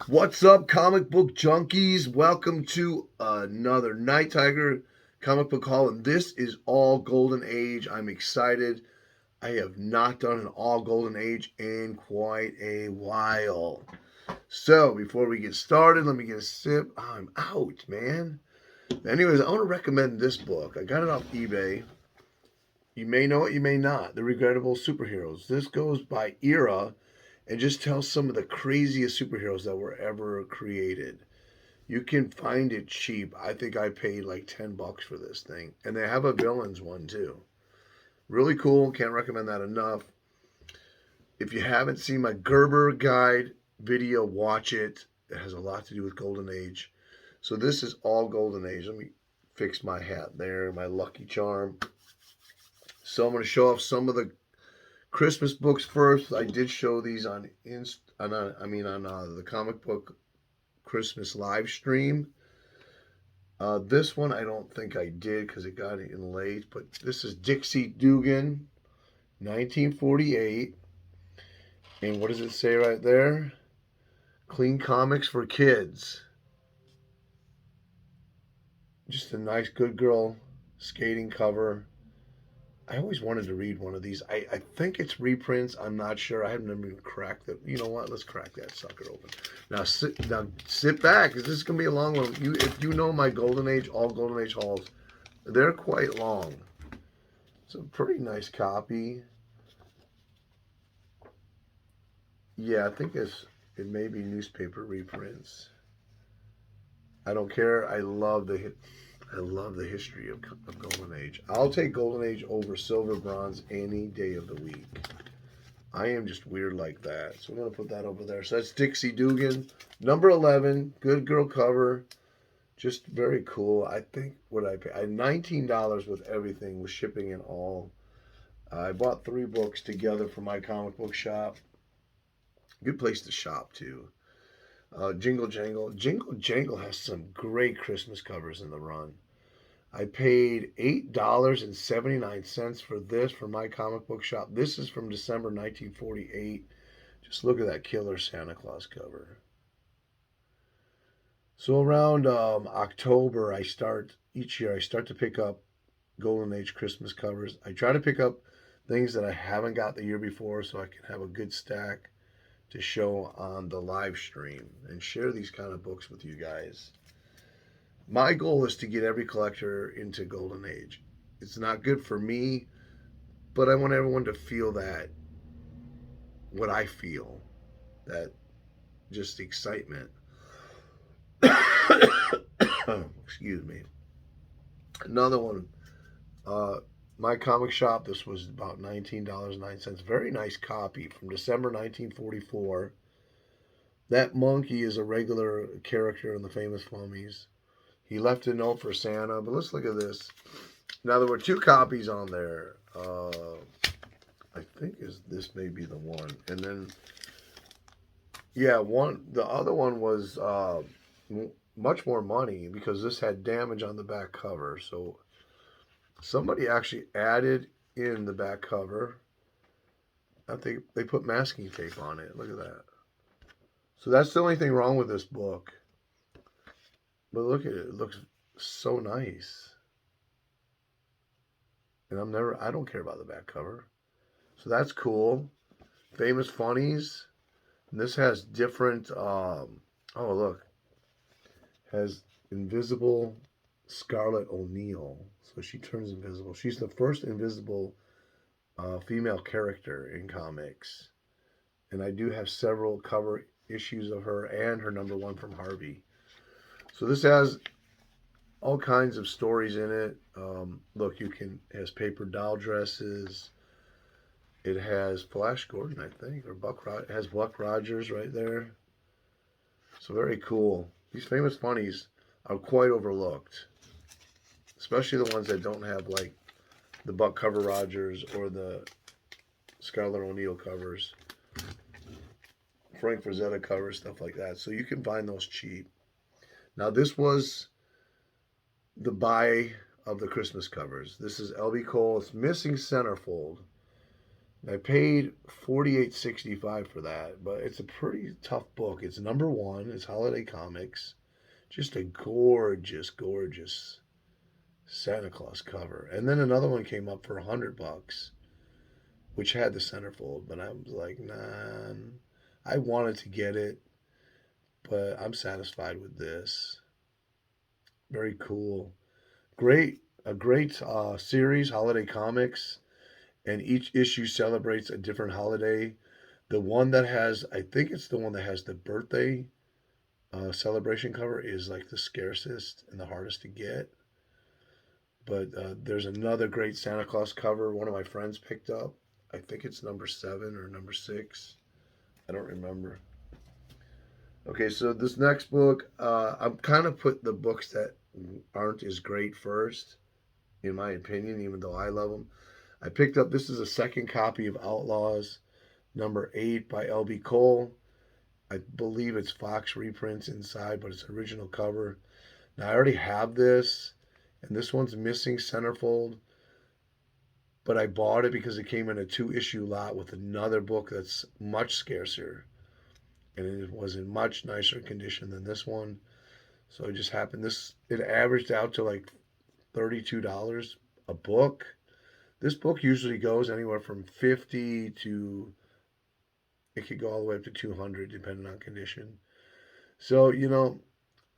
What's up, comic book junkies? Welcome to another Night Tiger comic book haul, and this is all Golden Age. I'm excited. I have not done an all Golden Age in quite a while. So, before we get started, let me get a sip. I'm out, man. Anyways, I want to recommend this book. I got it off eBay. You may know it, you may not. The Regrettable Superheroes. This goes by era and just tells some of the craziest superheroes that were ever created. You can find it cheap. I think I paid like $10 for this thing. And they have a villains one too. Really cool. Can't recommend that enough. If you haven't seen my Gerber guide video, watch it. It has a lot to do with Golden Age. So this is all Golden Age. Let me fix my hat there, my Lucky Charm. So I'm going to show off some of the Christmas books first. I did show these on the comic book Christmas live stream. This one I don't think I did because it got in late. But this is Dixie Dugan, 1948. And what does it say right there? Clean comics for kids. Just a nice good girl skating cover. I always wanted to read one of these. I think it's reprints. I'm not sure. I haven't even cracked it. You know what? Let's crack that sucker open. Now sit back, because this is gonna be a long one. If you know my Golden Age, all Golden Age hauls, they're quite long. It's a pretty nice copy. Yeah, I think it may be newspaper reprints. I don't care. I love the history of Golden Age. I'll take Golden Age over Silver Bronze any day of the week. I am just weird like that. So I'm going to put that over there. So that's Dixie Dugan, number 11, good girl cover. Just very cool. I think what I paid, I had $19 with everything, with shipping and all. I bought 3 books together for my comic book shop. Good place to shop too. Jingle Jangle. Jingle Jangle has some great Christmas covers in the run. I paid $8.79 for this for my comic book shop. This is from December 1948. Just look at that killer Santa Claus cover. So around October, each year I start to pick up Golden Age Christmas covers. I try to pick up things that I haven't got the year before so I can have a good stack to show on the live stream and share these kind of books with you guys. My goal is to get every collector into Golden Age. It's not good for me, but I want everyone to feel that, what I feel, that just excitement. Excuse me. Another one, my comic shop, this was about $19.09. Very nice copy from December 1944. That monkey is a regular character in the Famous Flummies. He left a note for Santa, but let's look at this. Now, there were 2 copies on there. I think this may be the one. And then, yeah, the other one was much more money because this had damage on the back cover. So somebody actually added in the back cover. I think they put masking tape on it. Look at that. So that's the only thing wrong with this book. But look at it. It looks so nice. And I don't care about the back cover. So that's cool. Famous Funnies. And this has different, oh look. Has invisible Scarlett O'Neil. So she turns invisible. She's the first invisible female character in comics. And I do have several cover issues of her and her number 1 from Harvey. So this has all kinds of stories in it. Look, it has paper doll dresses. It has Flash Gordon, I think, or it has Buck Rogers right there. So very cool. These Famous Funnies are quite overlooked, especially the ones that don't have like the Buck cover Rogers or the Scarlett O'Neil covers, Frank Frazetta covers, stuff like that. So you can find those cheap. Now, this was the buy of the Christmas covers. This is L.B. Cole. It's missing centerfold. I paid $48.65 for that, but it's a pretty tough book. It's number one. It's Holiday Comics. Just a gorgeous, gorgeous Santa Claus cover. And then another one came up for $100, which had the centerfold, but I was like, nah. I wanted to get it, but I'm satisfied with this. Very cool. A great series, Holiday Comics, and each issue celebrates a different holiday. The one that has, I think it's the one that has the birthday celebration cover is like the scarcest and the hardest to get. But there's another great Santa Claus cover one of my friends picked up. I think it's number 7 or number 6. I don't remember. Okay, so this next book, I'm kind of put the books that aren't as great first, in my opinion, even though I love them. I picked up, this is a second copy of Outlaws, number 8 by L.B. Cole. I believe it's Fox reprints inside, but it's original cover. Now, I already have this, and this one's missing centerfold, but I bought it because it came in a 2-issue lot with another book that's much scarcer, and it was in much nicer condition than this one. So it just happened. It averaged out to like $32 a book. This book usually goes anywhere from 50 to, it could go all the way up to 200 depending on condition. So,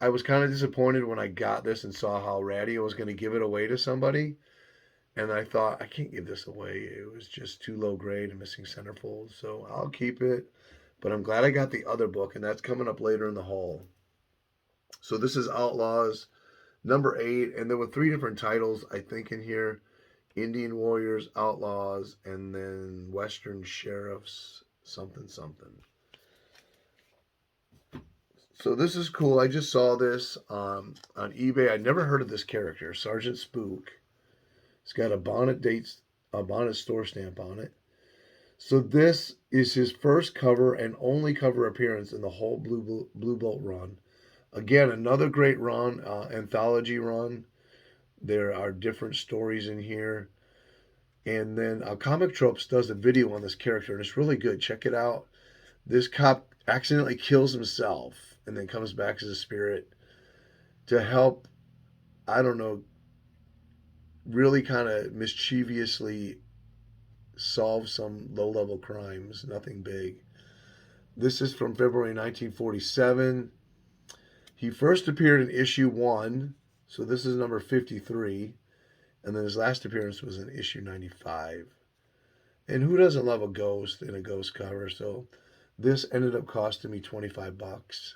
I was kind of disappointed when I got this and saw how ratty I was going to give it away to somebody. And I thought, I can't give this away. It was just too low grade and missing centerfold. So I'll keep it. But I'm glad I got the other book, and that's coming up later in the haul. So this is Outlaws, number 8. And there were 3 different titles, I think, in here. Indian Warriors, Outlaws, and then Western Sheriffs, something, something. So this is cool. I just saw this on eBay. I'd never heard of this character, Sergeant Spook. It's got a bonnet store stamp on it. So this is his first cover and only cover appearance in the whole Blue Bolt run. Again, another great run, anthology run. There are different stories in here. And then Comic Tropes does a video on this character, and it's really good. Check it out. This cop accidentally kills himself and then comes back as a spirit to help, I don't know, really kind of mischievously solve some low-level crimes, nothing big. This is from February 1947. He first appeared in issue 1, so this is number 53, and then his last appearance was in issue 95. And who doesn't love a ghost in a ghost cover? So this ended up costing me $25.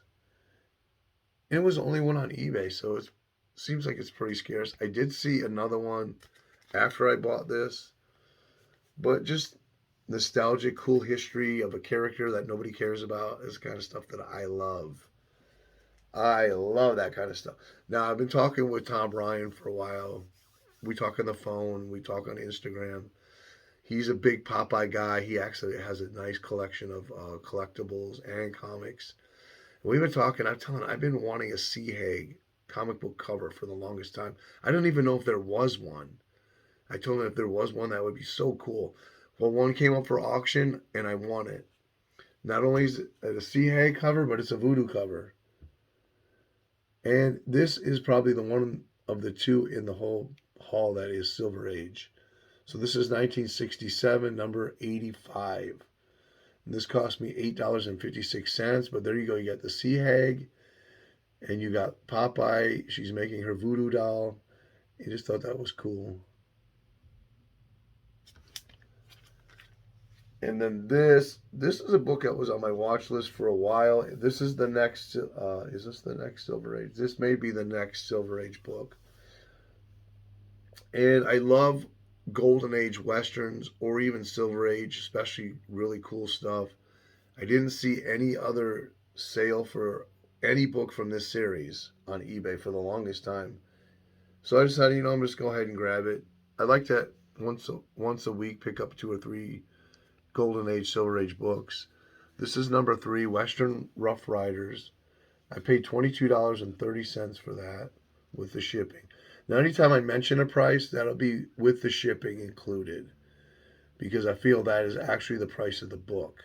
And it was the only one on eBay, so it seems like it's pretty scarce. I did see another one after I bought this, but just nostalgic, cool history of a character that nobody cares about is the kind of stuff that I love. I love that kind of stuff. Now, I've been talking with Tom Ryan for a while. We talk on the phone. We talk on Instagram. He's a big Popeye guy. He actually has a nice collection of collectibles and comics. We've been talking. I've been wanting a Sea Haig comic book cover for the longest time. I don't even know if there was one. I told him if there was one, that would be so cool. Well, one came up for auction, and I want it. Not only is it a Sea Haig cover, but it's a Voodoo cover. And this is probably the one of the 2 in the whole haul that is Silver Age. So this is 1967, number 85. And this cost me $8.56, but there you go. You got the Sea Hag, and you got Popeye. She's making her voodoo doll. I just thought that was cool. And then this is a book that was on my watch list for a while. This is the next, is this the next Silver Age? This may be the next Silver Age book. And I love Golden Age Westerns or even Silver Age, especially really cool stuff. I didn't see any other sale for any book from this series on eBay for the longest time. So I decided, I'm just going to go ahead and grab it. I like to once a week pick up 2 or 3 Golden Age, Silver Age books. This is number 3, Western Rough Riders. I paid $22.30 for that with the shipping. Now, anytime I mention a price, that'll be with the shipping included, because I feel that is actually the price of the book.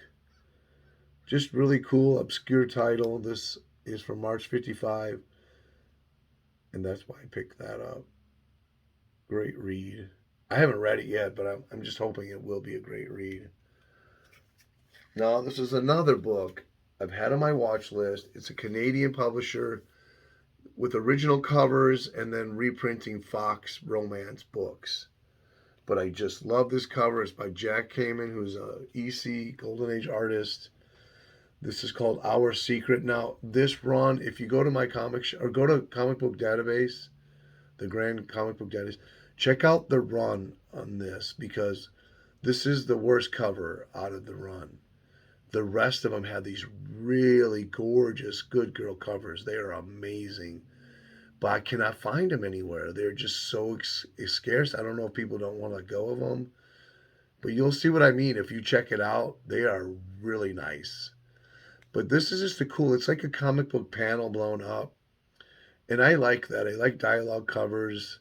Just really cool, obscure title. This is from March 55, and that's why I picked that up. Great read. I haven't read it yet, but I'm just hoping it will be a great read. Now, this is another book I've had on my watch list. It's a Canadian publisher with original covers and then reprinting Fox romance books. But I just love this cover. It's by Jack Kamen, who's a EC Golden Age artist. This is called Our Secret. Now, this run, if you go to my or go to Comic Book Database, the Grand Comic Book Database, check out the run on this because this is the worst cover out of the run. The rest of them have these really gorgeous Good Girl covers. They are amazing. But I cannot find them anywhere. They're just so scarce. I don't know if people don't want to let go of them. But you'll see what I mean if you check it out. They are really nice. But this is just a cool, it's like a comic book panel blown up. And I like that. I like dialogue covers.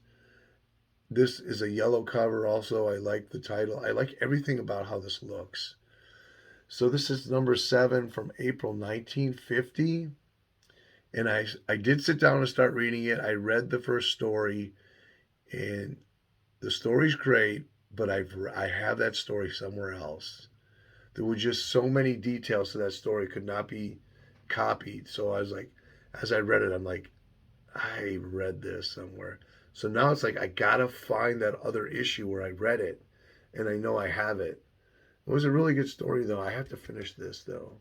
This is a yellow cover also. I like the title. I like everything about how this looks. So this is number 7 from April 1950. And I did sit down and start reading it. I read the first story, and the story's great, but I have that story somewhere else. There were just so many details to that story could not be copied. So I was like, as I read it, I'm like, I read this somewhere. So now it's like I gotta find that other issue where I read it, and I know I have it. It was a really good story though. I have to finish this though.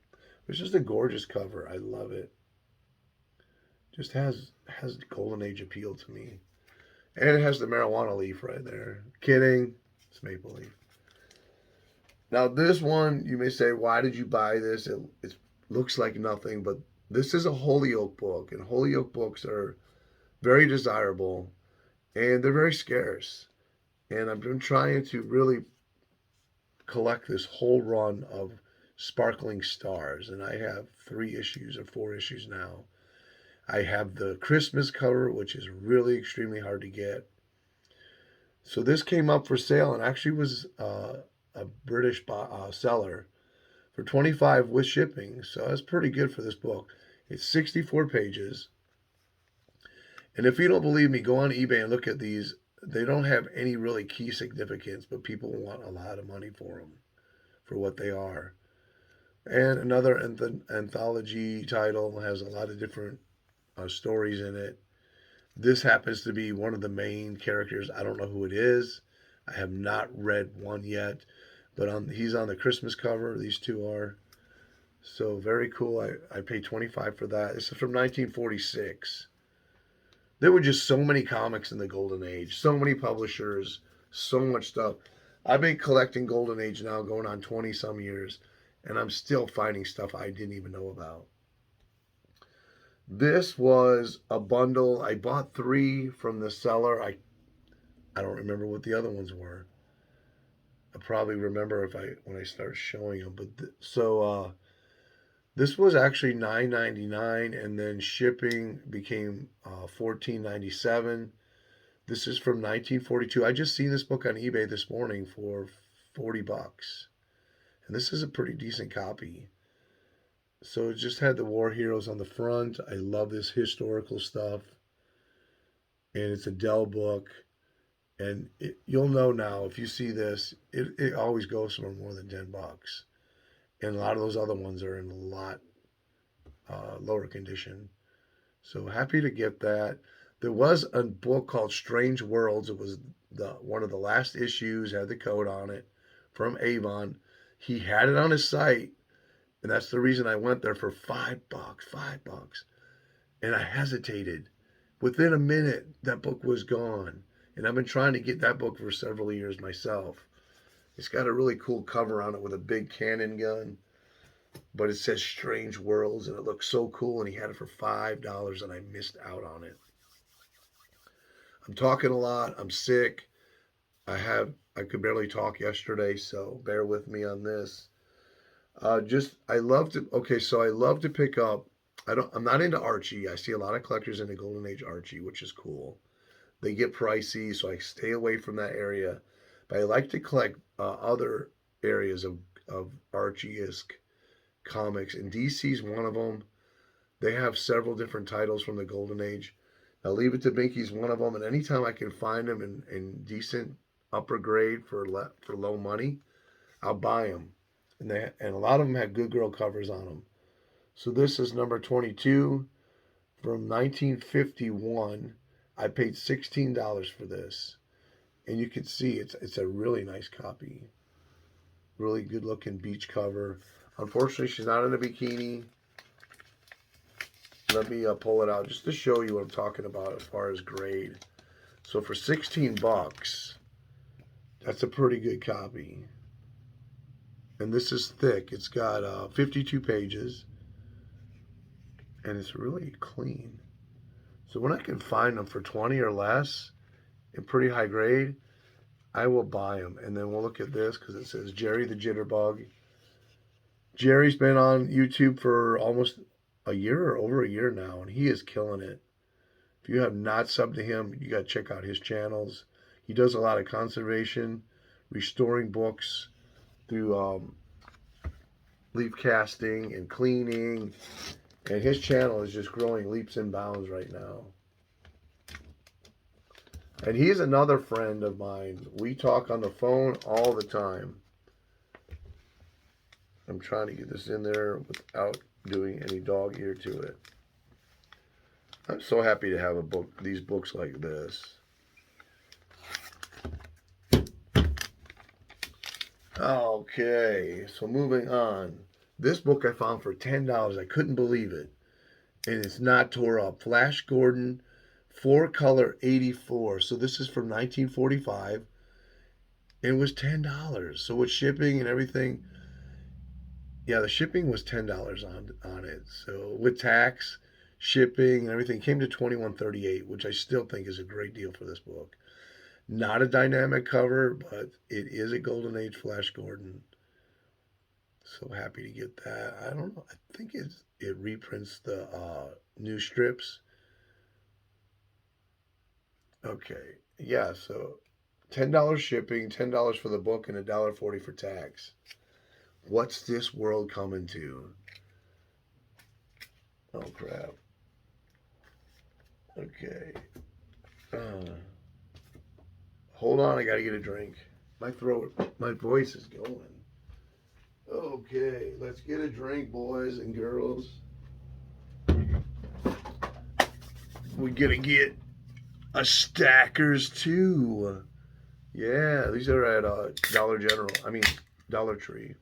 It's just a gorgeous cover. I love it. Just has golden age appeal to me. And it has the marijuana leaf right there. Kidding. It's maple leaf. Now this one, you may say, why did you buy this? It looks like nothing, but this is a Holyoke book, and Holyoke books are very desirable, and they're very scarce. And I've been trying to really collect this whole run of Sparkling Stars, and I have 3 issues or 4 issues now. I have the Christmas cover, which is really extremely hard to get. So this came up for sale and actually was a British seller for $25 with shipping. So that's pretty good for this book. It's 64 pages. And if you don't believe me, go on eBay and look at these. They don't have any really key significance, but people want a lot of money for them, for what they are. And another anthology title has a lot of different stories in it. This happens to be one of the main characters. I don't know who it is. I have not read one yet, but he's on the Christmas cover. These 2 are. So very cool. I paid $25 for that. This is from 1946. There were just so many comics in the Golden Age, so many publishers, so much stuff. I've been collecting Golden Age now going on 20 some years, and I'm still finding stuff I didn't even know about. This was a bundle. I bought 3 from the seller. I don't remember what the other ones were. I'll probably remember when I start showing them. But this was actually $9.99, and then shipping became $14.97. This is from 1942. I just seen this book on eBay this morning for $40, and this is a pretty decent copy. So it just had the war heroes on the front. I love this historical stuff. And it's a Dell book. And you'll know now, if you see this, it always goes for more than $10. And a lot of those other ones are in a lot lower condition. So happy to get that. There was a book called Strange Worlds. It was one of the last issues, had the code on it, from Avon. He had it on his site. And that's the reason I went there for $5. $5. And I hesitated. Within a minute, that book was gone. And I've been trying to get that book for several years myself. It's got a really cool cover on it with a big cannon gun. But it says Strange Worlds, and it looks so cool. And he had it for $5, and I missed out on it. I'm talking a lot. I'm sick. I could barely talk yesterday, so bear with me on this. I love to pick up. I'm not into Archie. I see a lot of collectors into Golden Age Archie, which is cool. They get pricey, so I stay away from that area. But I like to collect other areas of Archie-esque comics, and DC's one of them. They have several different titles from the Golden Age. Now, Leave It to Binky's one of them, and anytime I can find them in decent upper grade for low money, I'll buy them. And a lot of them have Good Girl covers on them. So this is number 22 from 1951. I paid $16 for this, and you can see it's a really nice copy. Really good looking beach cover. Unfortunately, she's not in a bikini. Let me pull it out just to show you what I'm talking about as far as grade. So for 16 bucks, that's a pretty good copy. And this is thick. It's got 52 pages, and it's really clean. So when I can find them for 20 or less in pretty high grade, I will buy them. And then we'll look at this because it says Jerry the Jitterbug. Jerry's been on YouTube for almost a year or over a year now, and he is killing it. If you have not subbed to him, you got to check out his channels. He does a lot of conservation, restoring books through leaf casting and cleaning. And his channel is just growing leaps and bounds right now. And he's another friend of mine. We talk on the phone all the time. I'm trying to get this in there without doing any dog ear to it. I'm so happy to have these books like this. Okay, so moving on. This book I found for $10. I couldn't believe it. And it's not tore up. Flash Gordon, 4-color 84. So this is from 1945. It was $10. So with shipping and everything, yeah, the shipping was $10 on it. So with tax, shipping, and everything, it came to $21.38, which I still think is a great deal for this book. Not a dynamic cover, but it is a Golden Age Flash Gordon. So happy to get that. I don't know. I think it reprints the new strips. Okay. Yeah, so $10 shipping, $10 for the book, and $1.40 for tax. What's this world coming to? Oh, crap. Okay. Hold on, I gotta get a drink. My voice is going. Okay, let's get a drink, boys and girls. We're gonna get a Stackers too. Yeah, these are at Dollar Tree.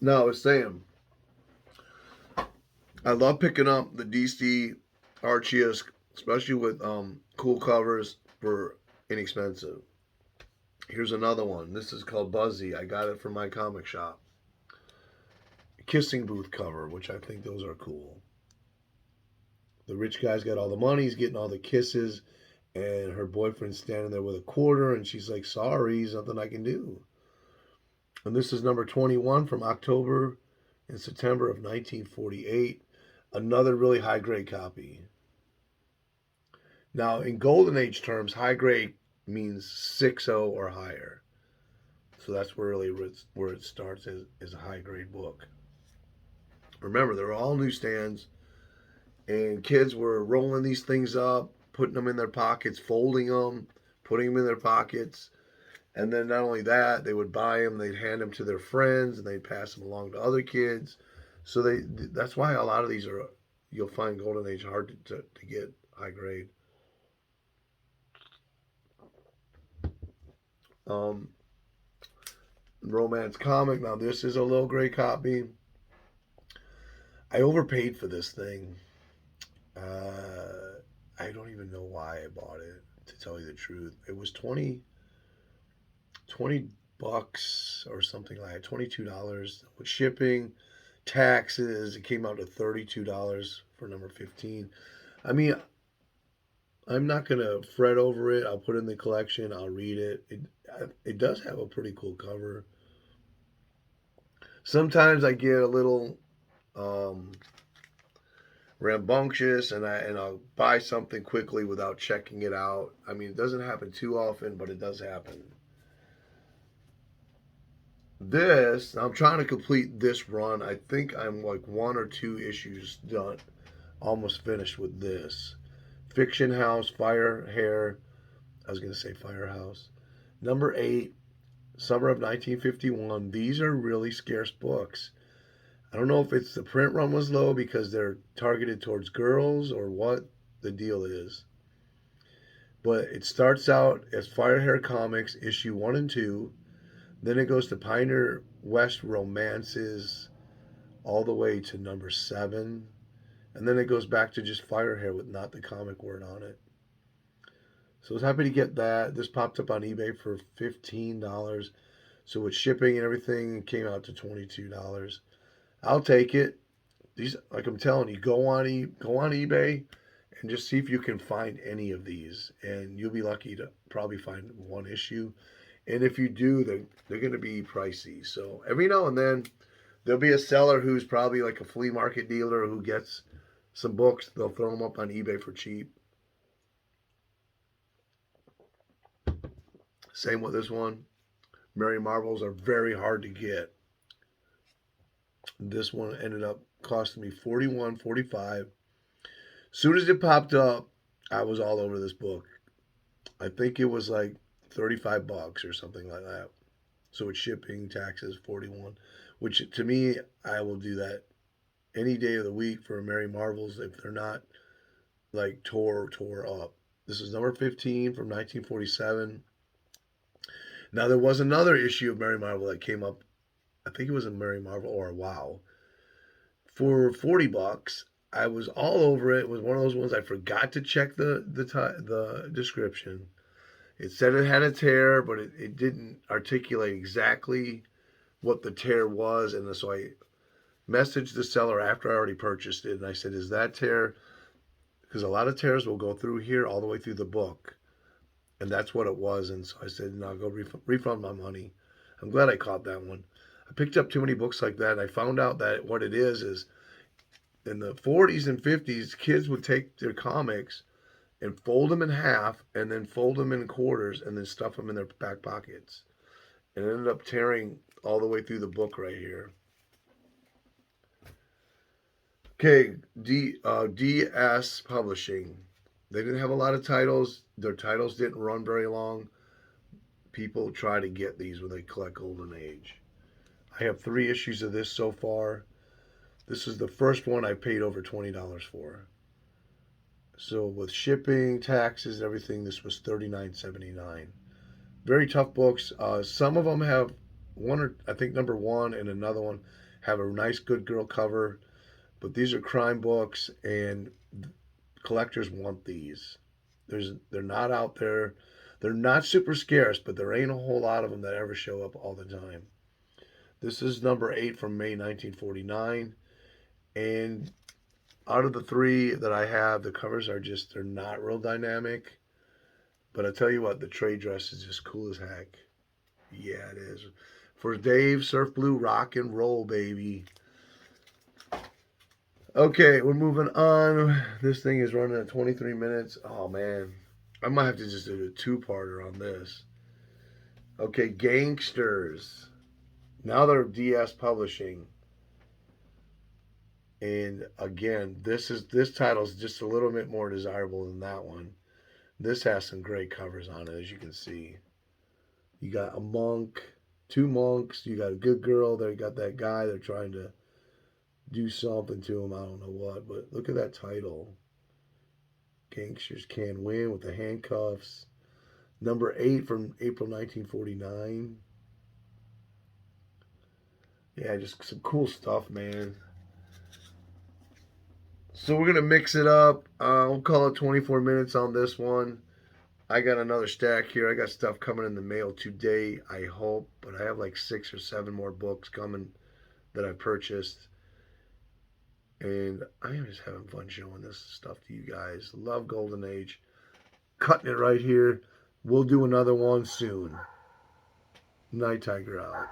No, I was saying, I love picking up the DC Archie-esque, especially with cool covers for inexpensive. Here's another one. This is called Buzzy. I got it from my comic shop. Kissing booth cover, which I think those are cool. The rich guy's got all the money, he's getting all the kisses, and her boyfriend's standing there with a quarter, and she's like, sorry, there's nothing I can do. And this is number 21 from October and September of 1948. Another really high grade copy. Now, in Golden Age terms, high grade means 6.0 or higher. So that's really where it starts as a high grade book. Remember, they're all newsstands, and kids were rolling these things up, putting them in their pockets, folding them, putting them in their pockets. And then not only that, they would buy them, they'd hand them to their friends, and they'd pass them along to other kids. So that's why a lot of these you'll find Golden Age hard to get high grade. Romance comic. Now this is a low grade copy. I overpaid for this thing. I don't even know why I bought it, to tell you the truth. It was 20 bucks or something like that, $22 with shipping, taxes. It came out to $32 for number 15. I mean, I'm not gonna fret over it. I'll put it in the collection. I'll read it. It does have a pretty cool cover. Sometimes I get a little rambunctious, and I'll buy something quickly without checking it out. I mean, it doesn't happen too often, but it does happen. This, I'm trying to complete this run. I think I'm like one or two issues done, almost finished with this. Fiction House, Fire Hair. I was going to say Firehouse. Number 8, Summer of 1951. These are really scarce books. I don't know if it's the print run was low because they're targeted towards girls or what the deal is. But it starts out as Firehair Comics, issue 1 and 2. Then it goes to Pioneer West Romances all the way to number 7. And then it goes back to just Firehair with not the comic word on it. So I was happy to get that. This popped up on eBay for $15. So with shipping and everything, it came out to $22. I'll take it. These, like I'm telling you, go on eBay and just see if you can find any of these, and you'll be lucky to probably find one issue. And if you do, they're going to be pricey. So every now and then, there'll be a seller who's probably like a flea market dealer who gets some books. They'll throw them up on eBay for cheap. Same with this one. Mary Marvels are very hard to get. This one ended up costing me $41.45. Soon as it popped up, I was all over this book. I think it was like $35 or something like that. So it's shipping, taxes, 41, which to me, I will do that any day of the week for Mary Marvels if they're not like tore up. This is number 15 from 1947. Now there was another issue of Mary Marvel that came up. I think it was a Mary Marvel or a Wow for $40. I was all over it. It was one of those ones I forgot to check the description. It said it had a tear, but it didn't articulate exactly what the tear was, and so I messaged the seller after I already purchased it, and I said, "Is that tear?" Because a lot of tears will go through here all the way through the book, and that's what it was. And so I said, "No, go refund my money." I'm glad I caught that one. I picked up too many books like that, and I found out that what it is in the 40s and 50s, kids would take their comics and fold them in half and then fold them in quarters and then stuff them in their back pockets. And it ended up tearing all the way through the book right here. Okay, DS Publishing. They didn't have a lot of titles. Their titles didn't run very long. People try to get these when they collect Golden Age. I have 3 issues of this so far. This is the first one I paid over $20 for. So with shipping, taxes, everything, this was $39.79. Very tough books. Some of them have one, or I think number 1 and another one have a nice good girl cover. But these are crime books, and collectors want these. They're not out there. They're not super scarce, but there ain't a whole lot of them that ever show up all the time. This is number 8 from May 1949. And out of the 3 that I have, the covers they're not real dynamic. But I tell you what, the trade dress is just cool as heck. Yeah, it is. For Dave, Surf Blue, rock and roll, baby. Okay, we're moving on. This thing is running at 23 minutes. Oh, man. I might have to just do a 2-parter on this. Okay, Gangsters. Now they're DS Publishing. And again, this title is just a little bit more desirable than that one. This has some great covers on it, as you can see. You got a monk, 2 monks. You got a good girl. There you got that guy. They're trying to do something to him. I don't know what, but look at that title. Gangsters Can Win with the handcuffs. Number 8 from April 1949. Yeah, just some cool stuff, man. So we're going to mix it up. We'll call it 24 minutes on this one. I got another stack here. I got stuff coming in the mail today, I hope. But I have like 6 or 7 more books coming that I purchased. And I am just having fun showing this stuff to you guys. Love Golden Age. Cutting it right here. We'll do another one soon. Night Tiger out.